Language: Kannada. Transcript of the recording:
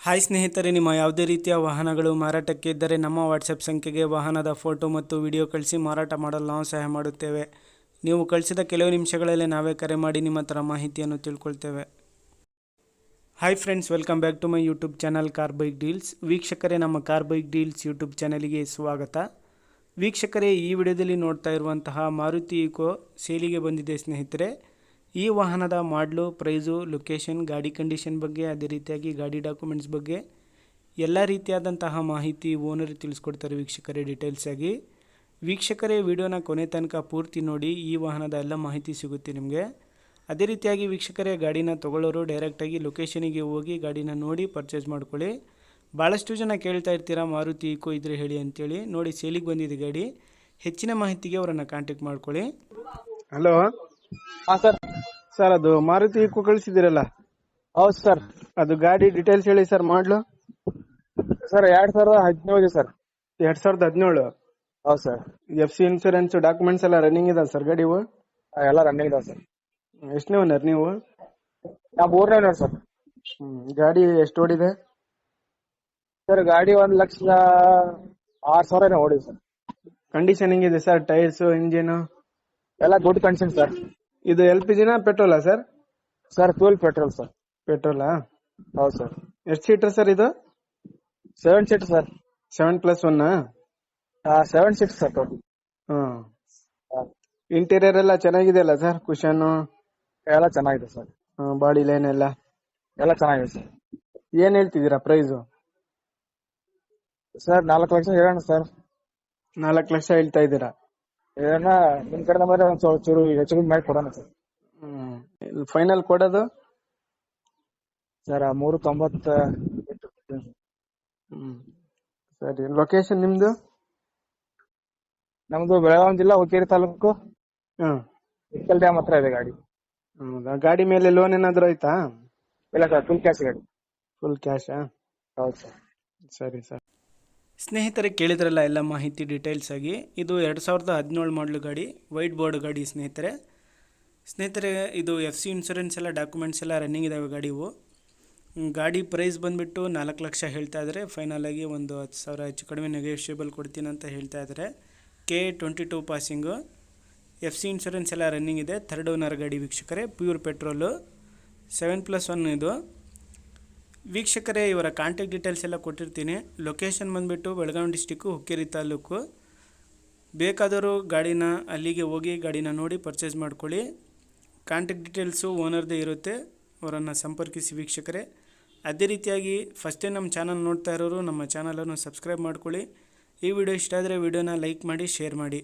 ಹಾಯ್ ಸ್ನೇಹಿತರೆ, ನಿಮ್ಮ ಯಾವುದೇ ರೀತಿಯ ವಾಹನಗಳು ಮಾರಾಟಕ್ಕೆ ಇದ್ದರೆ ನಮ್ಮ ವಾಟ್ಸಪ್ ಸಂಖ್ಯೆಗೆ ವಾಹನದ ಫೋಟೋ ಮತ್ತು ವಿಡಿಯೋ ಕಳಿಸಿ ಮಾರಾಟ ಮಾಡಲು ನಾವು ಸಹಾಯ ಮಾಡುತ್ತೇವೆ. ನೀವು ಕಳಿಸಿದ ಕೆಲವು ನಿಮಿಷಗಳಲ್ಲಿ ನಾವೇ ಕರೆ ಮಾಡಿ ನಿಮ್ಮ ಹತ್ರ ಮಾಹಿತಿಯನ್ನು ತಿಳ್ಕೊಳ್ತೇವೆ. Hi friends, welcome back to my YouTube channel car bike deals. ವೀಕ್ಷಕರೇ, ನಮ್ಮ ಕಾರ್ ಬೈಕ್ ಡೀಲ್ಸ್ ಯೂಟ್ಯೂಬ್ ಚಾನಲಿಗೆ ಸ್ವಾಗತ. ವೀಕ್ಷಕರೇ, ಈ ವಿಡಿಯೋದಲ್ಲಿ ನೋಡ್ತಾ ಇರುವಂತಹ ಮಾರುತಿ ಈಕೋ ಸೇಲಿಗೆ ಬಂದಿದೆ ಸ್ನೇಹಿತರೆ. ಈ ವಾಹನದ ಮಾಡಲು, ಪ್ರೈಸು, ಲೊಕೇಶನ್, ಗಾಡಿ ಕಂಡೀಷನ್ ಬಗ್ಗೆ, ಅದೇ ರೀತಿಯಾಗಿ ಗಾಡಿ ಡಾಕ್ಯುಮೆಂಟ್ಸ್ ಬಗ್ಗೆ ಎಲ್ಲ ರೀತಿಯಾದಂತಹ ಮಾಹಿತಿ ಓನರ್ ತಿಳಿಸ್ಕೊಡ್ತಾರೆ ವೀಕ್ಷಕರೇ ಡೀಟೇಲ್ಸ್ ಆಗಿ. ವೀಕ್ಷಕರೇ, ವಿಡಿಯೋನ ಕೊನೆ ತನಕ ಪೂರ್ತಿ ನೋಡಿ, ಈ ವಾಹನದ ಎಲ್ಲ ಮಾಹಿತಿ ಸಿಗುತ್ತೆ ನಿಮಗೆ. ಅದೇ ರೀತಿಯಾಗಿ ವೀಕ್ಷಕರೇ, ಗಾಡಿನ ತೊಗೊಳ್ಳೋರು ಡೈರೆಕ್ಟಾಗಿ ಲೊಕೇಶನಿಗೆ ಹೋಗಿ ಗಾಡಿನ ನೋಡಿ ಪರ್ಚೇಸ್ ಮಾಡ್ಕೊಳ್ಳಿ. ಭಾಳಷ್ಟು ಜನ ಕೇಳ್ತಾ ಇರ್ತೀರಾ ಮಾರುತಿ ಈಕೋ ಇದ್ರೆ ಹೇಳಿ ಅಂತೇಳಿ. ನೋಡಿ, ಸೇಲಿಗೆ ಬಂದಿದೆ ಗಾಡಿ. ಹೆಚ್ಚಿನ ಮಾಹಿತಿಗೆ ಅವರನ್ನು ಕಾಂಟ್ಯಾಕ್ಟ್ ಮಾಡ್ಕೊಳ್ಳಿ. ಹಲೋ. ಹಾಂ ಸರ್. ಸರ್, ಅದು ಮಾರುತಿ ಈಕೋ ಕಳಿಸಿದಿರಲ್ಲ, ಹೌದು ಸರ್. ಅದು ಗಾಡಿ ಡೀಟೇಲ್ಸ್ ಹೇಳಿ ಸರ್. ಮಾಡ್ಲು sir 2017 sir. 2017. ಹೌದು ಸರ್. FC ಇನ್ಸೂರೆನ್ಸ್ ಡಾಕ್ಯುಮೆಂಟ್ಸ್ ಎಲ್ಲ ರನ್ನಿಂಗ್ ಇದೆ ಸರ್ ಗಾಡಿ? ಎಲ್ಲ ರನ್ನಿಂಗ್ ಇದಾವೆ ಸರ್. ಎಷ್ಟನೇ ಓನರ್ ನೀವು? ನಾವು 3ನೇ ಓನರ್ ಸರ್. ಗಾಡಿ ಎಷ್ಟು ಓಡಿದೆ ಸರ್ ಗಾಡಿ 1,06,000 ಓಡಿದೆ ಸರ್. ಕಂಡೀಷನ್ ಹೆಂಗಿದೆ ಸರ್? ಟೈರ್ಸ್, ಇಂಜಿನ್ ಎಲ್ಲ ಗುಡ್ ಕಂಡೀಷನ್ ಸರ್. ಇದು LPG ನಾ ಪೆಟ್ರೋಲಾ sir? Sir fuel petrol sir. ಪೆಟ್ರೋಲಾ? ಹೌದು ಸರ್. ಎಷ್ಟು ಸೀಟರ್ ಸರ್ ಇದು? 7 seat sir. 7+1? 7 seat sir total. Interior ಎಲ್ಲ ಚೆನ್ನಾಗಿದೆ ಅಲ್ಲ ಸರ್? ಕುಶನ್ ಎಲ್ಲ ಚೆನ್ನಾಗಿದೆ ಸರ್. ಬಾಡಿ ಲೈನ್ ಎಲ್ಲ ಚೆನ್ನಾಗಿದೆ ಸರ್. ಏನ್ ಹೇಳ್ತಿದ್ದೀರಾ ಪ್ರೈಸು? ಸರ್ 4 ಲಕ್ಷ ಹೇಳೋಣ ಸರ್. 4 ಲಕ್ಷ ಹೇಳ್ತಾ ಇದ್ದೀರಾ? ಏನ ನಿಮ್ ಕಡೆ ಬಂದ್ರೆ ಒಂದು ಚೂರು ಹೆಚ್ಚು ಮಾಡಿ ಕೊಡೋಣ ಸರ್. ಫೈನಲ್ ಕೊಡೋದು ಸರ್ 398. ಸರಿ. ಲೊಕೇಶನ್ ನಿಮ್ದು? ನಮ್ದು ಬೆಳಗಾವಿ ಜಿಲ್ಲಾ ಹುಕ್ಕೇರಿ ತಾಲೂಕು, ಹ್ಮ್, ಇಕ್ಕಲ್ ಡ್ಯಾಮ್ ಹತ್ರ ಇದೆ ಗಾಡಿ. ಹೌದಾ? ಗಾಡಿ ಮೇಲೆ ಲೋನ್ ಏನಾದ್ರು ಆಯ್ತಾ? ಇಲ್ಲ ಸರ್, ಫುಲ್ ಕ್ಯಾಶ್ ಗಾಡಿ. ಫುಲ್ ಕ್ಯಾಶಾ? ಹೌದು ಸರ್. ಸರಿ ಸರ್. ಸ್ನೇಹಿತರೆ, ಕೇಳಿದ್ರಲ್ಲ ಎಲ್ಲ ಮಾಹಿತಿ ಡೀಟೇಲ್ಸ್ ಆಗಿ. ಇದು 2017 ಮಾಡಲು ಗಾಡಿ, ವೈಟ್ ಬೋರ್ಡ್ ಗಾಡಿ ಸ್ನೇಹಿತರೆ. ಇದು FC ಇನ್ಶೂರೆನ್ಸ್ ಎಲ್ಲ ಡಾಕ್ಯುಮೆಂಟ್ಸ್ ಎಲ್ಲ ರನ್ನಿಂಗ್ ಇದ್ದಾವೆ ಗಾಡಿವು. ಗಾಡಿ ಪ್ರೈಸ್ ಬಂದುಬಿಟ್ಟು 4 ಲಕ್ಷ ಹೇಳ್ತಾ ಇದ್ದಾರೆ. ಫೈನಲ್ ಆಗಿ ಒಂದು 10,000 ಹೆಚ್ಚು ಕಡಿಮೆ ನೆಗೋಷಿಯೇಬಲ್ ಕೊಡ್ತೀನಿ ಅಂತ ಹೇಳ್ತಾ ಇದ್ದಾರೆ. K22 ಪಾಸಿಂಗು, FC ಇನ್ಶೂರೆನ್ಸ್ ಎಲ್ಲ ರನ್ನಿಂಗ್ ಇದೆ. 3rd ಓನರ್ ಗಾಡಿ ವೀಕ್ಷಕರೇ, ಪ್ಯೂರ್ ಪೆಟ್ರೋಲು, 7+1 ಇದು. ವೀಕ್ಷಕರೇ, ಇವರ ಕಾಂಟ್ಯಾಕ್ಟ್ ಡೀಟೇಲ್ಸ್ ಎಲ್ಲ ಕೊಟ್ಟಿರ್ತೀನಿ. ಲೊಕೇಶನ್ ಬಂದುಬಿಟ್ಟು ಬೆಳಗಾವಿ ಡಿಸ್ಟಿಕ್ಕು, ಹುಕ್ಕೇರಿ ತಾಲೂಕು. ಬೇಕಾದವರು ಗಾಡಿನ ಅಲ್ಲಿಗೆ ಹೋಗಿ ಗಾಡಿನ ನೋಡಿ ಪರ್ಚೇಸ್ ಮಾಡ್ಕೊಳ್ಳಿ. ಕಾಂಟ್ಯಾಕ್ಟ್ ಡೀಟೇಲ್ಸು ಓನರ್ದೇ ಇರುತ್ತೆ, ಅವರನ್ನು ಸಂಪರ್ಕಿಸಿ ವೀಕ್ಷಕರೇ. ಅದೇ ರೀತಿಯಾಗಿ ಫಸ್ಟ್ ಟೈಮ್ ನಮ್ಮ ಚಾನಲ್ ನೋಡ್ತಾ ಇರೋರು ನಮ್ಮ ಚಾನಲನ್ನು ಸಬ್ಸ್ಕ್ರೈಬ್ ಮಾಡ್ಕೊಳ್ಳಿ. ಈ ವಿಡಿಯೋ ಇಷ್ಟ ಆದರೆ ವಿಡಿಯೋನ ಲೈಕ್ ಮಾಡಿ, ಶೇರ್ ಮಾಡಿ.